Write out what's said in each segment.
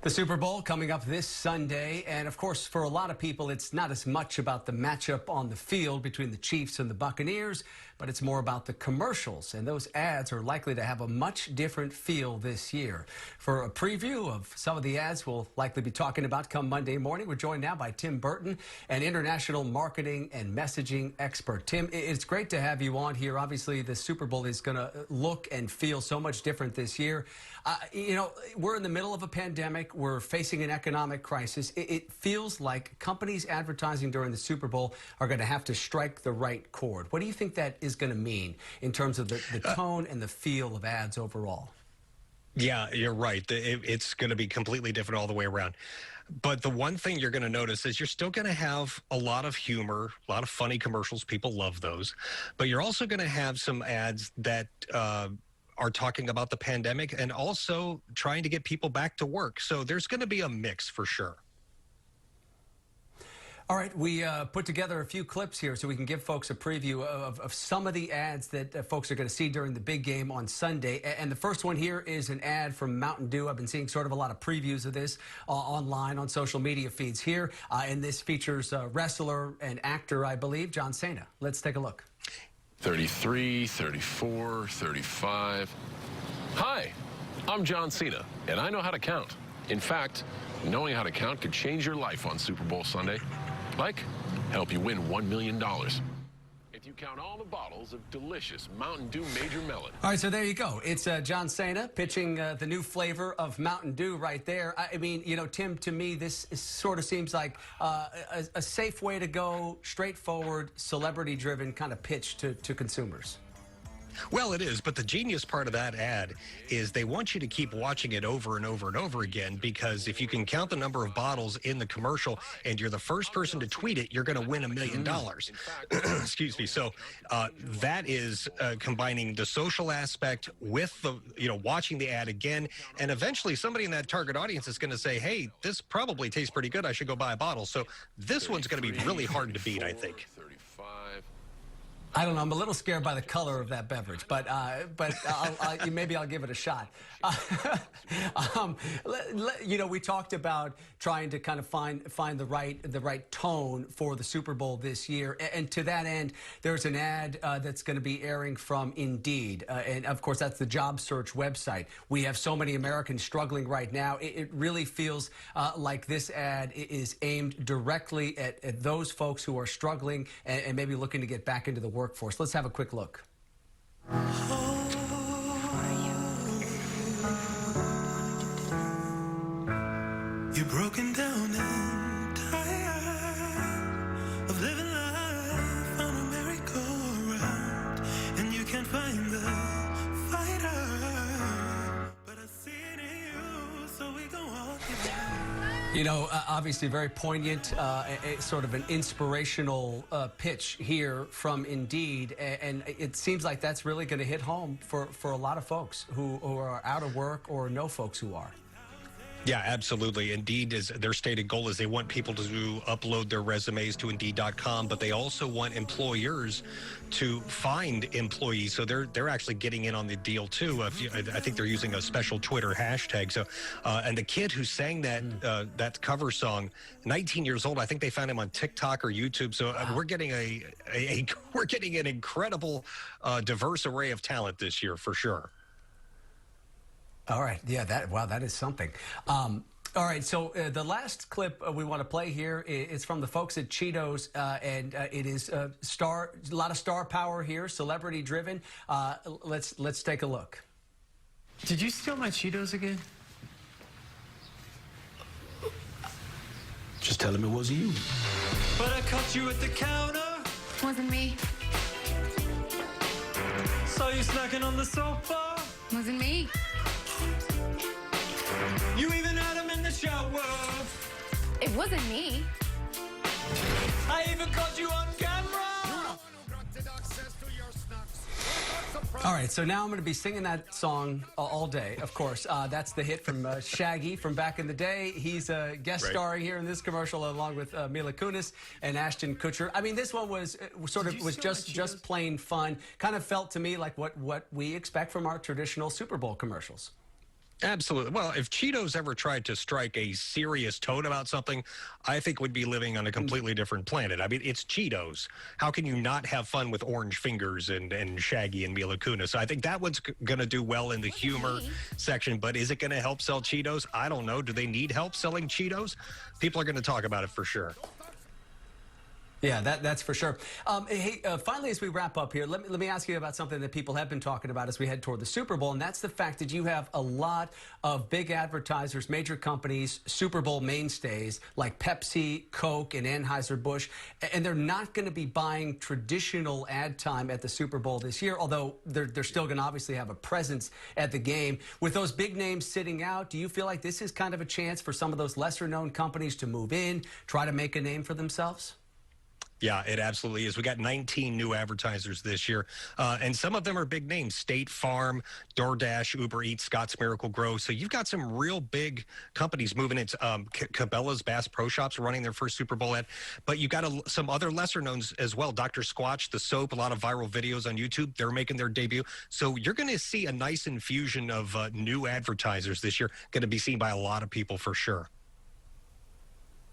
The Super Bowl coming up this Sunday, and of course, for a lot of people, it's not as much about the matchup on the field between the Chiefs and the Buccaneers, but it's more about the commercials, and those ads are likely to have a much different feel this year. For a preview of some of the ads we'll likely be talking about come Monday morning, we're joined now by Tim Burt, an international marketing and messaging expert. Tim, it's great to have you on here. Obviously, the Super Bowl is going to look and feel so much different this year. We're in the middle of a pandemic. We're facing an economic crisis. It feels like companies advertising during the Super Bowl are going to have to strike the right chord. What do you think that is going to mean in terms of the tone and the feel of ads overall? Yeah, you're right. It's going to be completely different all the way around. But the one thing you're going to notice is you're still going to have a lot of humor, a lot of funny commercials. People love those. But you're also going to have some ads that are talking about the pandemic and also trying to get people back to work. So there's going to be a mix for sure. All right, we put together a few clips here so we can give folks a preview of some of the ads that folks are going to see during the big game on Sunday. And the first one here is an ad from Mountain Dew. I've been seeing sort of a lot of previews of this online on social media feeds here. And this features wrestler and actor, I believe, John Cena. Let's take a look. 33, 34, 35. Hi, I'm John Cena, and I know how to count. In fact, knowing how to count could change your life on Super Bowl Sunday. Like, help you win $1 million. If you count all the bottles of delicious Mountain Dew Major Melon. All right, so there you go. It's John Cena pitching the new flavor of Mountain Dew right there. I mean, Tim, to me, this sort of seems like a safe way to go, straightforward, celebrity-driven kind of pitch to consumers. Well, it is, but the genius part of that ad is they want you to keep watching it over and over and over again, because if you can count the number of bottles in the commercial and you're the first person to tweet it, you're going to win $1 million. Excuse me. So that is combining the social aspect with the, watching the ad again. And eventually somebody in that target audience is going to say, hey, this probably tastes pretty good. I should go buy a bottle. So this one's going to be really hard to beat, I think. 35. I don't know. I'm a little scared by the color of that beverage, but maybe I'll give it a shot. We talked about trying to kind of find the right tone for the Super Bowl this year, and to that end, there's an ad that's going to be airing from Indeed, and of course that's the job search website. We have so many Americans struggling right now. It really feels like this ad is aimed directly at those folks who are struggling and maybe looking to get back into the workforce. Let's have a quick look. You're broken down and tired of living life on a merry-go-round, and you can't find the fighter, but I see it in you, so we go on. Obviously very poignant, sort of an inspirational pitch here from Indeed, and it seems like that's really going to hit home for a lot of folks who are out of work or know folks who are. Yeah, absolutely. Indeed, their stated goal is they want people to upload their resumes to Indeed.com, but they also want employers to find employees. So they're actually getting in on the deal too. I think they're using a special Twitter hashtag. So, and the kid who sang that cover song, 19 years old, I think they found him on TikTok or YouTube. So we're getting we're getting an incredible, diverse array of talent this year for sure. All right. Yeah, that is something. All right. So the last clip we want to play here is from the folks at Cheetos, and it is a lot of star power here, celebrity driven. Let's take a look. Did you steal my Cheetos again? Just tell him it wasn't you. But I caught you at the counter. Wasn't me. Saw you snacking on the sofa. Wasn't me. You even had him in the shower. It wasn't me. I even caught you on camera. All right, so now I'm going to be singing that song all day, of course. That's the hit from Shaggy from back in the day. He's guest starring here in this commercial along with Mila Kunis and Ashton Kutcher. I mean, this one was just plain fun. Kind of felt to me like what we expect from our traditional Super Bowl commercials. Absolutely. Well, if Cheetos ever tried to strike a serious tone about something, I think we'd be living on a completely different planet. I mean, it's Cheetos. How can you not have fun with Orange Fingers and Shaggy and Mila Kunis? So I think that one's going to do well in the humor section, but is it going to help sell Cheetos? I don't know. Do they need help selling Cheetos? People are going to talk about it for sure. Yeah, that's for sure. Hey, finally, as we wrap up here, let me ask you about something that people have been talking about as we head toward the Super Bowl, and that's the fact that you have a lot of big advertisers, major companies, Super Bowl mainstays like Pepsi, Coke, and Anheuser-Busch, and they're not going to be buying traditional ad time at the Super Bowl this year, although they're still going to obviously have a presence at the game. With those big names sitting out, do you feel like this is kind of a chance for some of those lesser-known companies to move in, try to make a name for themselves? Yeah, it absolutely is. We got 19 new advertisers this year, and some of them are big names: State Farm, DoorDash, Uber Eats, Scott's Miracle Grow. So you've got some real big companies moving into Cabela's Bass Pro Shops running their first Super Bowl ad. But you got some other lesser knowns as well. Dr. Squatch, the soap, a lot of viral videos on YouTube. They're making their debut. So you're going to see a nice infusion of new advertisers this year. Going to be seen by a lot of people for sure.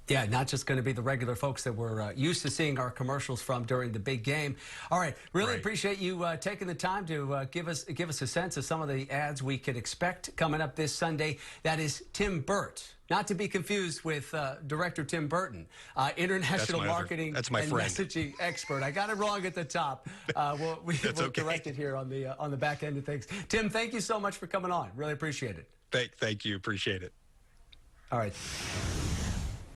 Yeah, not just going to be the regular folks that we're used to seeing our commercials from during the big game. All right, really appreciate you taking the time to give us a sense of some of the ads we could expect coming up this Sunday. That is Tim Burt, not to be confused with Director Tim Burton, international marketing and messaging expert. I got it wrong at the top. We'll correct it here on the back end of things. Tim, thank you so much for coming on. Really appreciate it. Thank you. Appreciate it. All right.